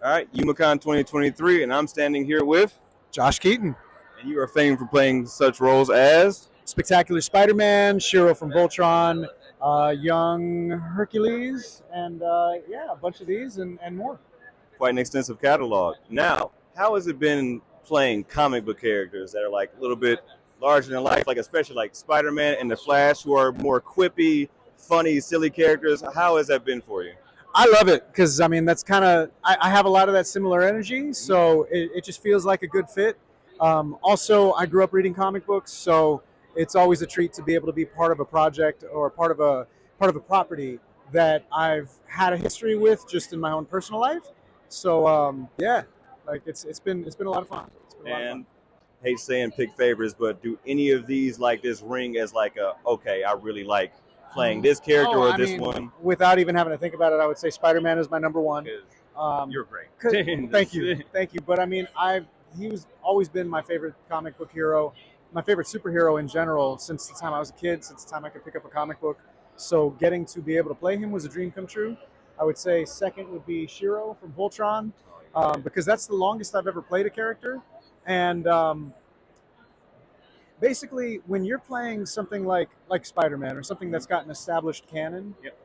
All right, Youmacon 2023, and I'm standing here with, Josh Keaton. and you are famed for playing such roles as Spectacular Spider-Man, Shiro from Voltron, Young Hercules, and a bunch of these and more. quite an extensive catalog. Now, how has it been playing comic book characters that are like a little bit larger than life, like especially like Spider-Man and the Flash, who are more quippy, funny, silly characters? How has that been for you? I love it because, I mean, that's kind of, I have a lot of that similar energy, so it just feels like a good fit. Also, I grew up reading comic books, so it's always a treat to be able to be part of a project or part of a property that I've had a history with just in my own personal life. So like it's been a lot of fun. It's been a lot of fun. And hate saying pick favorites, but do any of these like this ring as like a okay, I really like playing this character or this one? Without even having to think about it, I would say Spider-Man is my number one. You're great. Thank you, thank you. But I mean, he was always been my favorite comic book hero, my favorite superhero in general since the time I was a kid, since the time I could pick up a comic book. So getting to be able to play him was a dream come true. I would say second would be Shiro from Voltron, because that's the longest I've ever played a character. And basically, when you're playing something like Spider-Man or something that's got an established canon, Yep.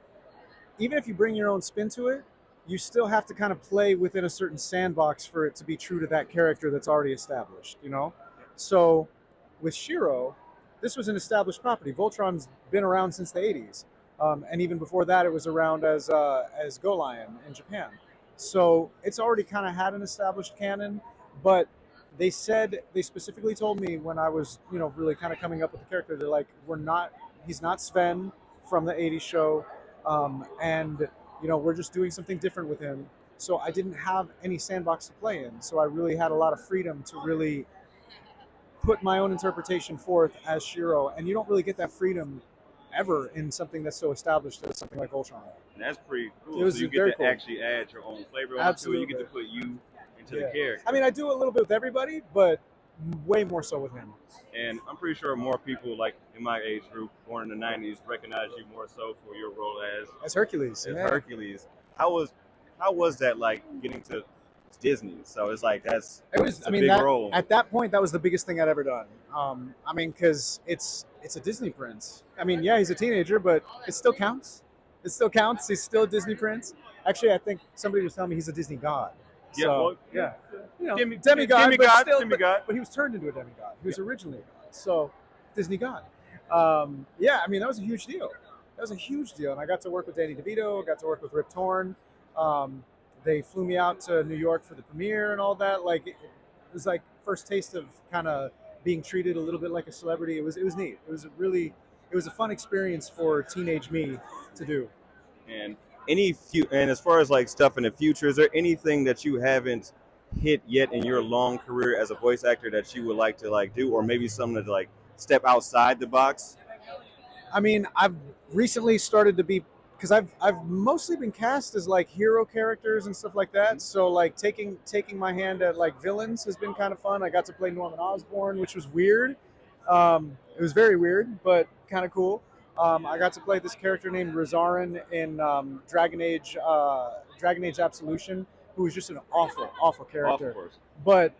even if you bring your own spin to it, you still have to kind of play within a certain sandbox for it to be true to that character that's already established, you know? So with Shiro, this was an established property. Voltron's been around since the 80s. And even before that, it was around as Go Lion in Japan. So it's already kind of had an established canon, but they specifically told me when I was, really kind of coming up with the character, they're like, he's not Sven from the 80s show. And we're just doing something different with him. So I didn't have any sandbox to play in. So I really had a lot of freedom to really put my own interpretation forth as Shiro. And you don't really get that freedom ever in something that's so established as something like Ultron. And that's pretty cool. It was so you very get to cool. actually add your own flavor onto it. Absolutely. You get to put you into Yeah. the character. I mean, I do a little bit with everybody, but way more so with him. And I'm pretty sure more people like in my age group, born in the '90s, recognize you more so for your role as Hercules. Yeah. Hercules. How was that like getting to Disney? So it's like it's a big role. At that point, that was the biggest thing I'd ever done. Because it's a Disney prince. I mean, yeah, he's a teenager, but it still counts. It still counts. He's still a Disney prince. Actually, I think somebody was telling me he's a Disney god. Yeah, So, well, yeah. demigod, but he was turned into a demigod. He was originally a god. So, Disney god. I mean, that was a huge deal. That was a huge deal. And I got to work with Danny DeVito, got to work with Rip Torn. They flew me out to New York for the premiere and all that. Like, it was like first taste of kind of being treated a little bit like a celebrity. It was neat. It was a fun experience for teenage me to do. And and as far as like stuff in the future, is there anything that you haven't hit yet in your long career as a voice actor that you would like to like do, or maybe something to like step outside the box? I mean, I've recently started to be, because I've mostly been cast as like hero characters and stuff like that. So like taking my hand at like villains has been kind of fun. I got to play Norman Osborn, which was weird. It was very weird, but kind of cool. I got to play this character named Rosarin in Dragon Age Absolution, who was just an awful character. Of course. But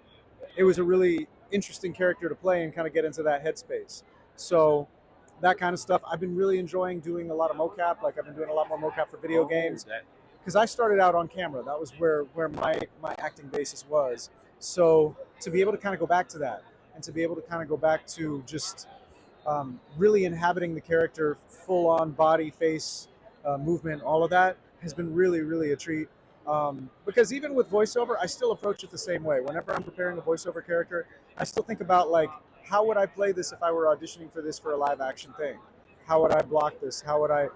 it was a really interesting character to play and kind of get into that headspace. So that kind of stuff. I've been really enjoying doing a lot of mocap. Like I've been doing a lot more mocap for video games. Because I started out on camera. That was where my acting basis was. So to be able to kind of go back to that, and to be able to kind of go back to just really inhabiting the character, full on body, face, movement, all of that has been really, really a treat. Because even with voiceover, I still approach it the same way. Whenever I'm preparing a voiceover character, I still think about like, how would I play this if I were auditioning for this for a live action thing? How would I block this? How would I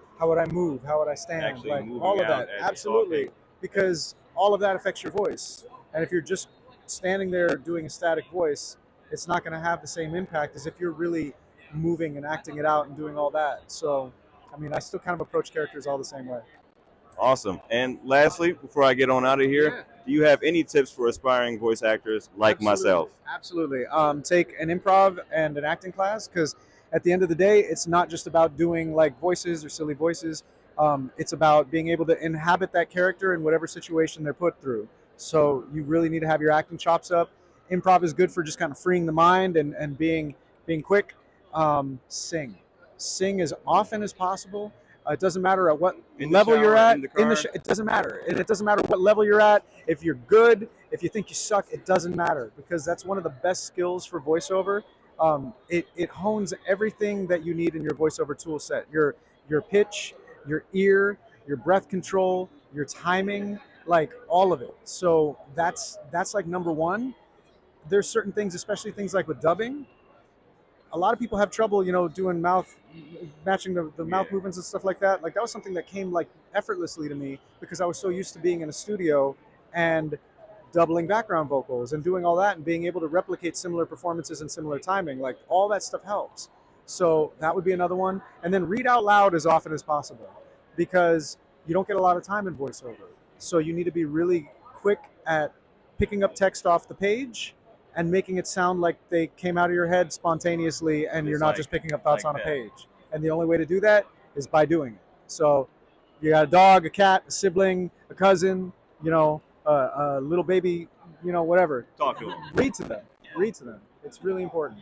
move? How would I stand? Actually like moving all of out that, as you're absolutely, talking. because all of that affects your voice. And if you're just standing there doing a static voice, it's not going to have the same impact as if you're really moving and acting it out and doing all that. So, I mean, I still kind of approach characters all the same way. Awesome. And lastly, before I get on out of here, do you have any tips for aspiring voice actors like myself? Absolutely. Take an improv and an acting class, because at the end of the day, it's not just about doing like voices or silly voices. It's about being able to inhabit that character in whatever situation they're put through. So you really need to have your acting chops up. Improv is good for just kind of freeing the mind and being quick. Sing as often as possible. It doesn't matter at what level you're at in the show. It doesn't matter, and it doesn't matter what level you're at. If you're good, if you think you suck, it doesn't matter, because that's one of the best skills for voiceover. It hones everything that you need in your voiceover tool set. Your pitch, your ear, your breath control, your timing, like all of it. So that's like number one. There's certain things, especially things like with dubbing. A lot of people have trouble, doing matching the mouth movements and stuff like that. Like that was something that came like effortlessly to me because I was so used to being in a studio and doubling background vocals and doing all that and being able to replicate similar performances and similar timing. Like all that stuff helps. So that would be another one. And then read out loud as often as possible, because you don't get a lot of time in voiceover. So you need to be really quick at picking up text off the page and making it sound like they came out of your head spontaneously, and you're not just picking up thoughts on a page. And the only way to do that is by doing it. So you got a dog, a cat, a sibling, a cousin, a little baby, whatever. Talk to them. Read to them. Read to them. It's really important.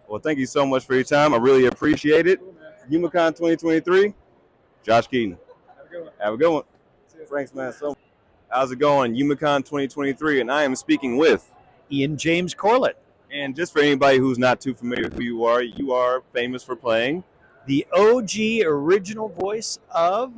Well, thank you so much for your time. I really appreciate it. Youmacon 2023, Josh Keaton. Have a good one. Have a good one. Thanks, man. So, how's it going? Youmacon 2023, and I am speaking with Ian James Corlett. And just for anybody who's not too familiar with who you are famous for playing The OG original voice of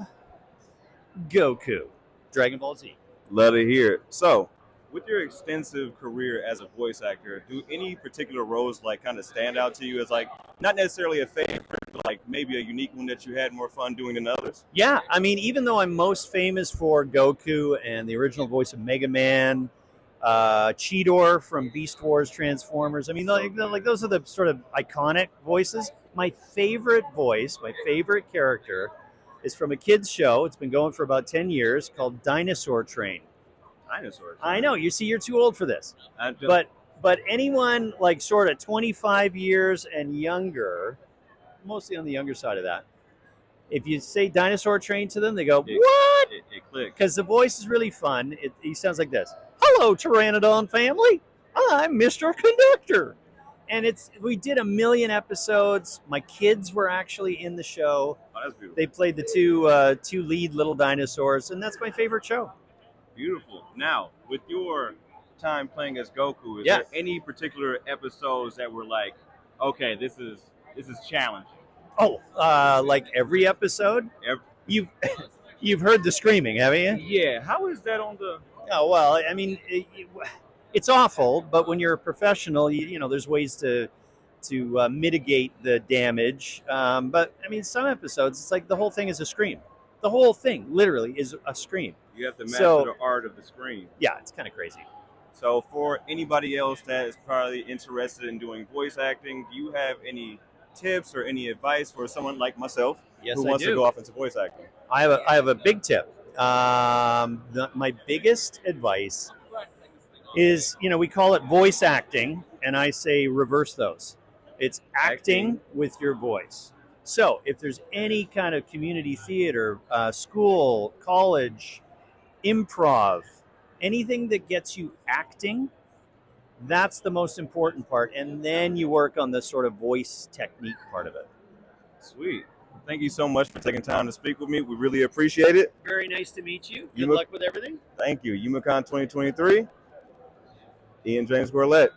Goku, Dragon Ball Z. Love to hear it. So, with your extensive career as a voice actor, do any particular roles like kind of stand out to you as like not necessarily a favorite, but like maybe a unique one that you had more fun doing than others? Yeah, I mean, even though I'm most famous for Goku and the original voice of Mega Man, Cheetor from Beast Wars Transformers, I mean, like those are the sort of iconic voices. My favorite voice, my favorite character is from a kids show. It's been going for about 10 years, called Dinosaur Train. Dinosaurs. I know, you see, you're too old for this. But anyone like sort of 25 years and younger, mostly on the younger side of that, if you say Dinosaur Train to them, they go, what? It clicks. Because the voice is really fun. He sounds like this. Hello, Pteranodon family. I'm Mr. Conductor. And we did 1 million episodes. My kids were actually in the show. Oh, that's beautiful. They played the two lead little dinosaurs, and that's my favorite show. Beautiful. Now, with your time playing as Goku, is Yeah. there any particular episodes that were like, okay, this is challenging? Oh, like every episode? You've heard the screaming, haven't you? Yeah. How is that on the? Oh, well, I mean, it's awful, but when you're a professional, you know, there's ways to mitigate the damage. But I mean, some episodes, it's like the whole thing is a scream. The whole thing, literally, is a scream. You have to master the art of the scream. Yeah, it's kind of crazy. So for anybody else that is probably interested in doing voice acting, do you have any tips or any advice for someone like myself Yes, who I wants do. to go off into voice acting? I have a big tip. My biggest advice is, you know, we call it voice acting, and I say reverse those. It's acting with your voice. So if there's any kind of community theater, school, college, improv, anything that gets you acting, that's the most important part. And then you work on the sort of voice technique part of it. Sweet. Thank you so much for taking time to speak with me. We really appreciate it. Very nice to meet you. Good Youmacon- luck with everything. Thank you. Youmacon 2023, Ian James Corlett.